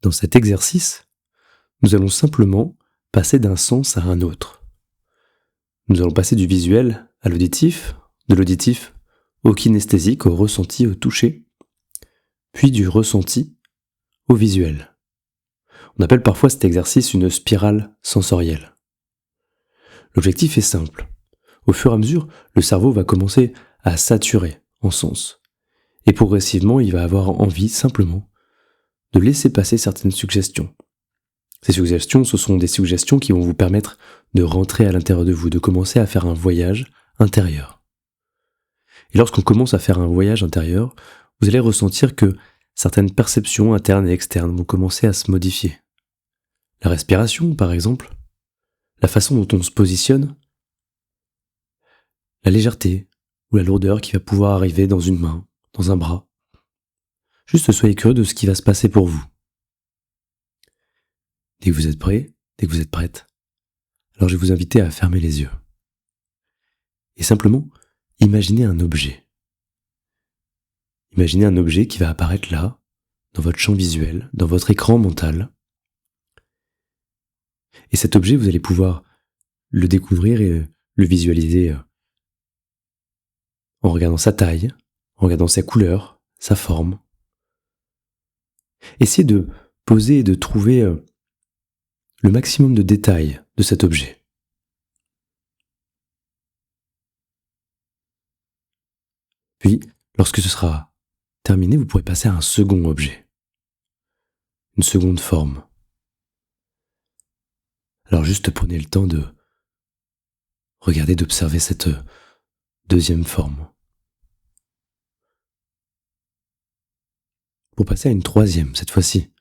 Dans cet exercice, nous allons simplement passer d'un sens à un autre. Nous allons passer du visuel à l'auditif, de l'auditif au kinesthésique, au ressenti, au toucher, puis du ressenti au visuel. On appelle parfois cet exercice une spirale sensorielle. L'objectif est simple. Au fur et à mesure, le cerveau va commencer à saturer en sens. Et progressivement, il va avoir envie simplement de laisser passer certaines suggestions. Ces suggestions, ce sont des suggestions qui vont vous permettre de rentrer à l'intérieur de vous, de commencer à faire un voyage intérieur. Et lorsqu'on commence à faire un voyage intérieur, vous allez ressentir que certaines perceptions internes et externes vont commencer à se modifier. La respiration, par exemple, la façon dont on se positionne, la légèreté ou la lourdeur qui va pouvoir arriver dans une main, dans un bras. Juste soyez curieux de ce qui va se passer pour vous. Dès que vous êtes prêt, dès que vous êtes prête, alors je vais vous inviter à fermer les yeux. Et simplement, imaginez un objet. Imaginez un objet qui va apparaître là, dans votre champ visuel, dans votre écran mental. Et cet objet, vous allez pouvoir le découvrir et le visualiser en regardant sa taille, en regardant sa couleur, sa forme. Essayez de poser et de trouver le maximum de détails de cet objet. Puis, lorsque ce sera terminé, vous pourrez passer à un second objet, une seconde forme. Alors juste prenez le temps de regarder, d'observer cette deuxième forme. Pour passer à une troisième, cette fois-ci.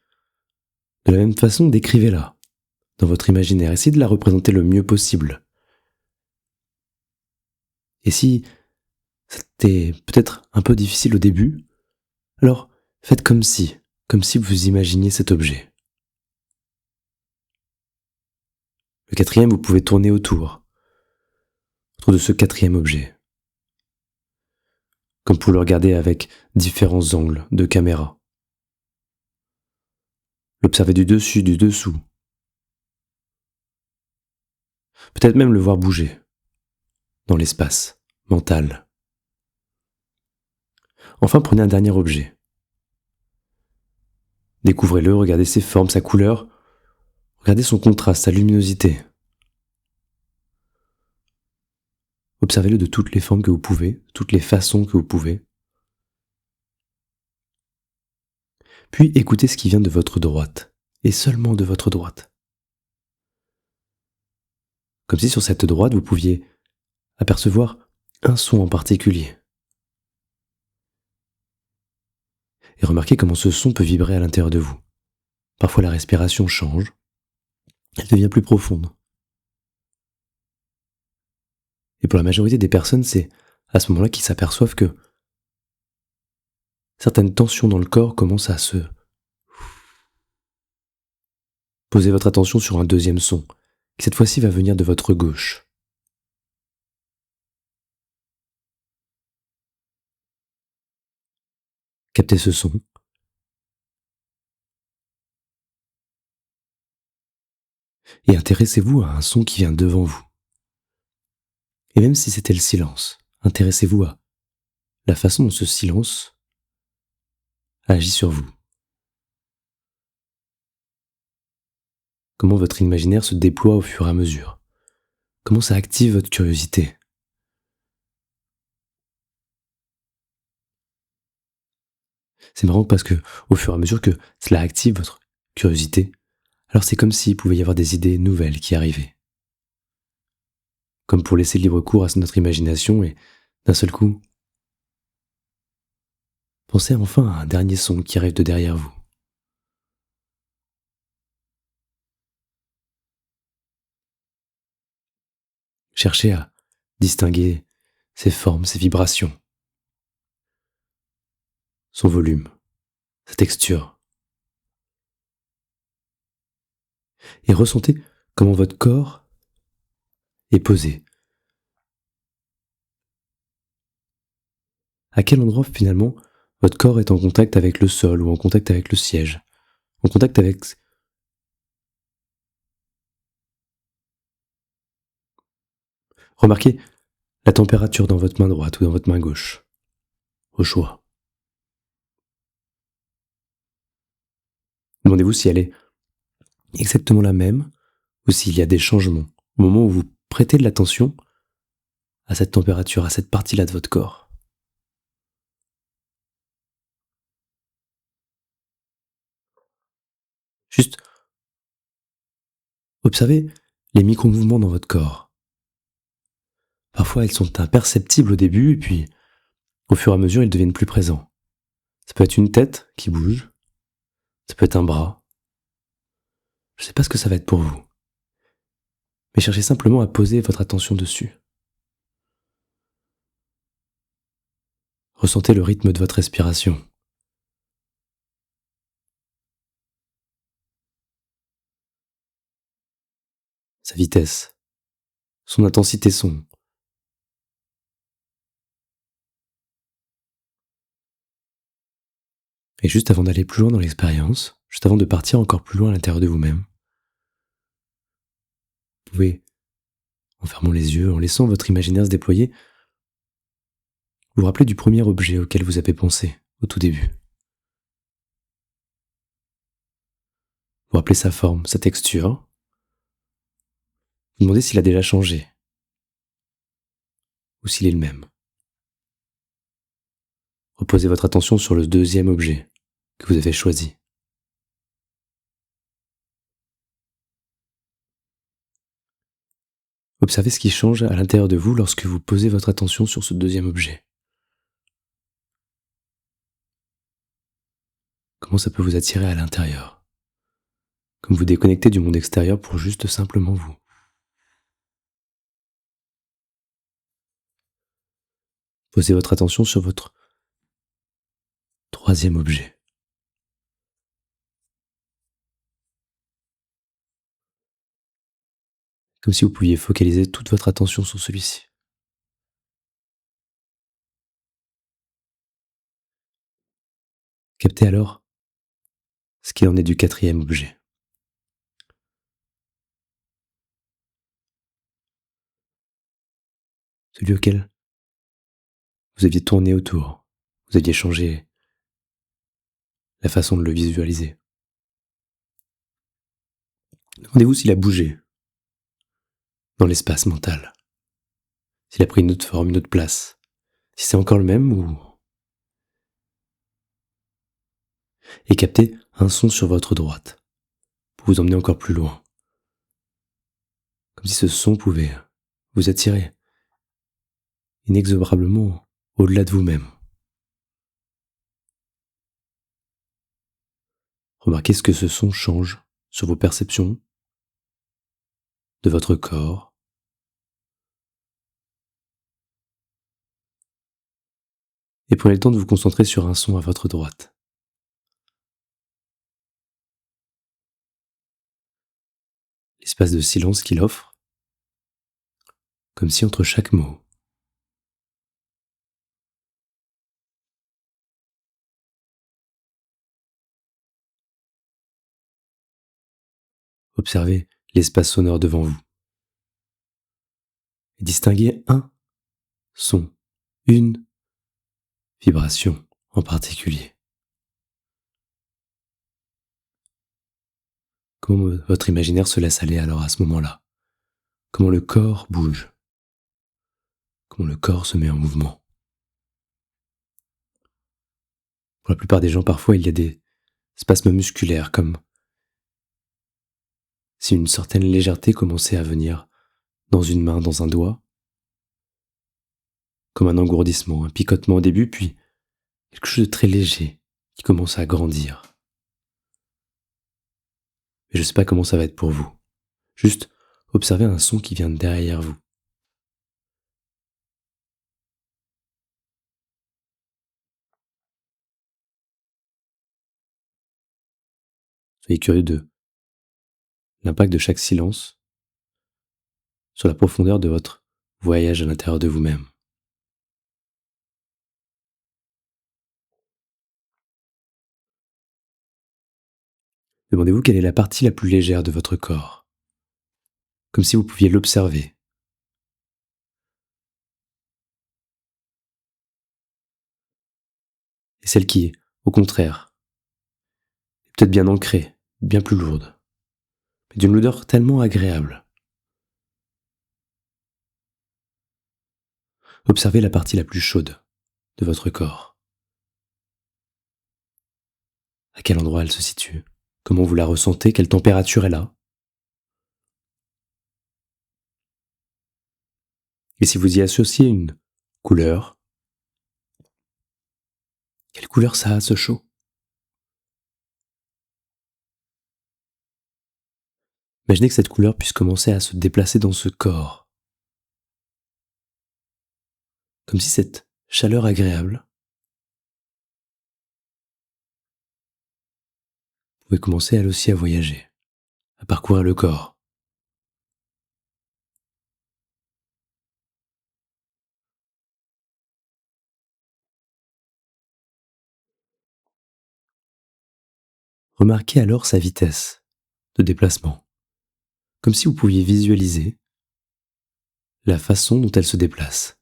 De la même façon, décrivez-la dans votre imaginaire. Essayez de la représenter le mieux possible. Et si c'était peut-être un peu difficile au début, alors faites comme si vous imaginiez cet objet. Le quatrième, vous pouvez tourner autour de ce quatrième objet. Comme pour le regarder avec différents angles de caméra. L'observer du dessus, du dessous. Peut-être même le voir bouger dans l'espace mental. Enfin, prenez un dernier objet. Découvrez-le, regardez ses formes, sa couleur, regardez son contraste, sa luminosité. Observez-le de toutes les formes que vous pouvez, de toutes les façons que vous pouvez. Puis écoutez ce qui vient de votre droite, et seulement de votre droite. Comme si sur cette droite, vous pouviez apercevoir un son en particulier. Et remarquez comment ce son peut vibrer à l'intérieur de vous. Parfois la respiration change, elle devient plus profonde. Et pour la majorité des personnes, c'est à ce moment-là qu'ils s'aperçoivent que certaines tensions dans le corps commencent à se... Posez votre attention sur un deuxième son, qui cette fois-ci va venir de votre gauche. Captez ce son. Et intéressez-vous à un son qui vient devant vous. Et même si c'était le silence, intéressez-vous à la façon dont ce silence agit sur vous. Comment votre imaginaire se déploie au fur et à mesure. Comment ça active votre curiosité. C'est marrant parce que au fur et à mesure que cela active votre curiosité, alors c'est comme s'il pouvait y avoir des idées nouvelles qui arrivaient. Comme pour laisser libre cours à notre imagination et d'un seul coup, pensez enfin à un dernier son qui arrive de derrière vous. Cherchez à distinguer ses formes, ses vibrations, son volume, sa texture. Et ressentez comment votre corps est posé. À quel endroit finalement votre corps est en contact avec le sol ou en contact avec le siège, en contact avec... Remarquez la température dans votre main droite ou dans votre main gauche, au choix. Demandez-vous si elle est exactement la même ou s'il y a des changements au moment où vous prêtez de l'attention à cette température, à cette partie-là de votre corps. Juste observez les micro-mouvements dans votre corps. Parfois, ils sont imperceptibles au début, et puis, au fur et à mesure, ils deviennent plus présents. Ça peut être une tête qui bouge, ça peut être un bras. Je ne sais pas ce que ça va être pour vous, mais cherchez simplement à poser votre attention dessus. Ressentez le rythme de votre respiration. Sa vitesse, son intensité son. Et juste avant d'aller plus loin dans l'expérience, juste avant de partir encore plus loin à l'intérieur de vous-même, vous pouvez, en fermant les yeux, en laissant votre imaginaire se déployer, vous rappeler du premier objet auquel vous avez pensé au tout début. Vous rappelez sa forme, sa texture. Vous demandez s'il a déjà changé ou s'il est le même. Reposez votre attention sur le deuxième objet que vous avez choisi. Observez ce qui change à l'intérieur de vous lorsque vous posez votre attention sur ce deuxième objet. Comment ça peut vous attirer à l'intérieur? Comme vous déconnectez du monde extérieur pour juste simplement vous. Posez votre attention sur votre troisième objet. Comme si vous pouviez focaliser toute votre attention sur celui-ci. Captez alors ce qu'il en est du quatrième objet. Celui auquel vous aviez tourné autour. Vous aviez changé la façon de le visualiser. Demandez-vous s'il a bougé dans l'espace mental. S'il a pris une autre forme, une autre place. Si c'est encore le même ou... Et captez un son sur votre droite pour vous emmener encore plus loin. Comme si ce son pouvait vous attirer inexorablement au-delà de vous-même. Remarquez ce que ce son change sur vos perceptions de votre corps. Et prenez le temps de vous concentrer sur un son à votre droite. L'espace de silence qu'il offre, comme si entre chaque mot, observez l'espace sonore devant vous et distinguez un son, une vibration en particulier. Comment votre imaginaire se laisse aller alors à ce moment-là? Comment le corps bouge? Comment le corps se met en mouvement? Pour la plupart des gens, parfois, il y a des spasmes musculaires, comme si une certaine légèreté commençait à venir dans une main, dans un doigt, comme un engourdissement, un picotement au début, puis quelque chose de très léger qui commence à grandir. Mais je ne sais pas comment ça va être pour vous. Juste observez un son qui vient derrière vous. Soyez curieux de l'impact de chaque silence sur la profondeur de votre voyage à l'intérieur de vous-même. Demandez-vous quelle est la partie la plus légère de votre corps, comme si vous pouviez l'observer. Et celle qui, au contraire, est peut-être bien ancrée, bien plus lourde, mais d'une odeur tellement agréable. Observez la partie la plus chaude de votre corps. À quel endroit elle se situe? Comment vous la ressentez? Quelle température elle a? Et si vous y associez une couleur, quelle couleur ça a ce chaud? Imaginez que cette couleur puisse commencer à se déplacer dans ce corps, comme si cette chaleur agréable pouvait commencer elle aussi à voyager, à parcourir le corps. Remarquez alors sa vitesse de déplacement, comme si vous pouviez visualiser la façon dont elle se déplace.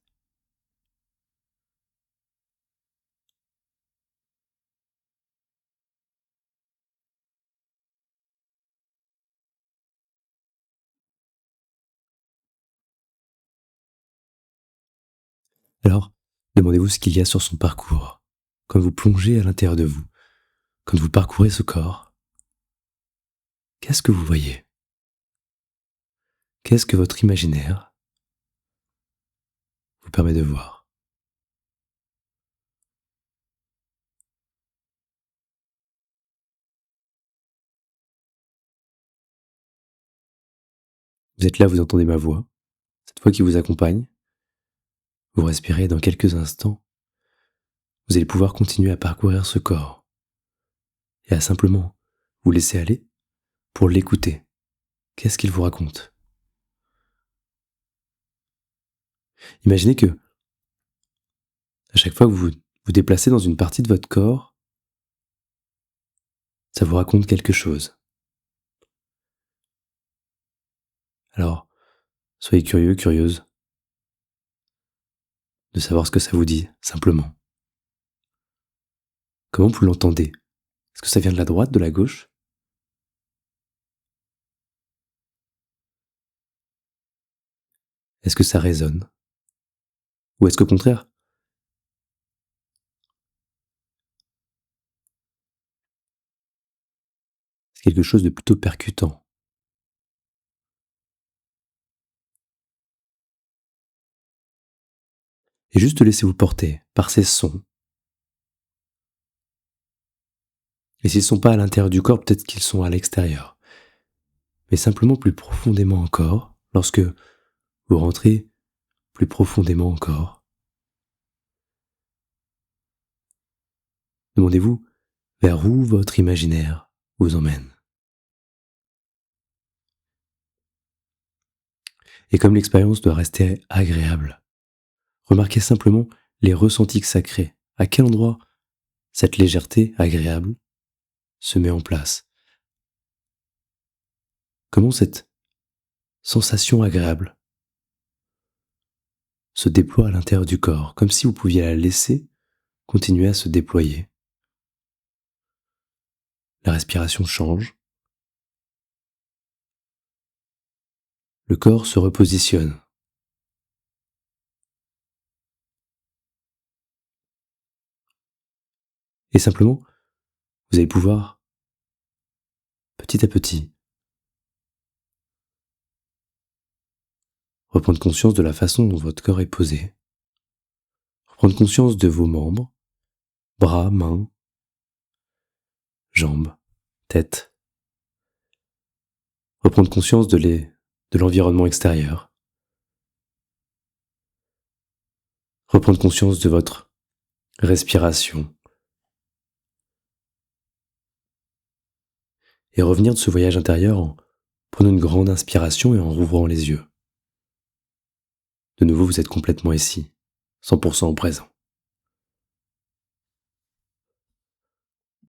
Alors, demandez-vous ce qu'il y a sur son parcours. Quand vous plongez à l'intérieur de vous, quand vous parcourez ce corps, qu'est-ce que vous voyez? Qu'est-ce que votre imaginaire vous permet de voir? Vous êtes là, vous entendez ma voix, cette voix qui vous accompagne. Vous respirez et dans quelques instants, vous allez pouvoir continuer à parcourir ce corps et à simplement vous laisser aller pour l'écouter. Qu'est-ce qu'il vous raconte? Imaginez que, à chaque fois que vous vous déplacez dans une partie de votre corps, ça vous raconte quelque chose. Alors, soyez curieux, curieuse de savoir ce que ça vous dit, simplement. Comment vous l'entendez? Est-ce que ça vient de la droite, de la gauche? Est-ce que ça résonne? Ou est-ce qu'au contraire, c'est quelque chose de plutôt percutant? Et juste laissez-vous porter par ces sons. Et s'ils ne sont pas à l'intérieur du corps, peut-être qu'ils sont à l'extérieur. Mais simplement plus profondément encore, lorsque vous rentrez plus profondément encore, demandez-vous vers où votre imaginaire vous emmène. Et comme l'expérience doit rester agréable, remarquez simplement les ressentis que ça crée. À quel endroit cette légèreté agréable se met en place. Comment cette sensation agréable se déploie à l'intérieur du corps, comme si vous pouviez la laisser continuer à se déployer. La respiration change, le corps se repositionne. Et simplement, vous allez pouvoir, petit à petit, reprendre conscience de la façon dont votre corps est posé, reprendre conscience de vos membres, bras, mains, jambes, tête, reprendre conscience de l'environnement extérieur, reprendre conscience de votre respiration et revenir de ce voyage intérieur en prenant une grande inspiration et en rouvrant les yeux. De nouveau, vous êtes complètement ici, 100% au présent.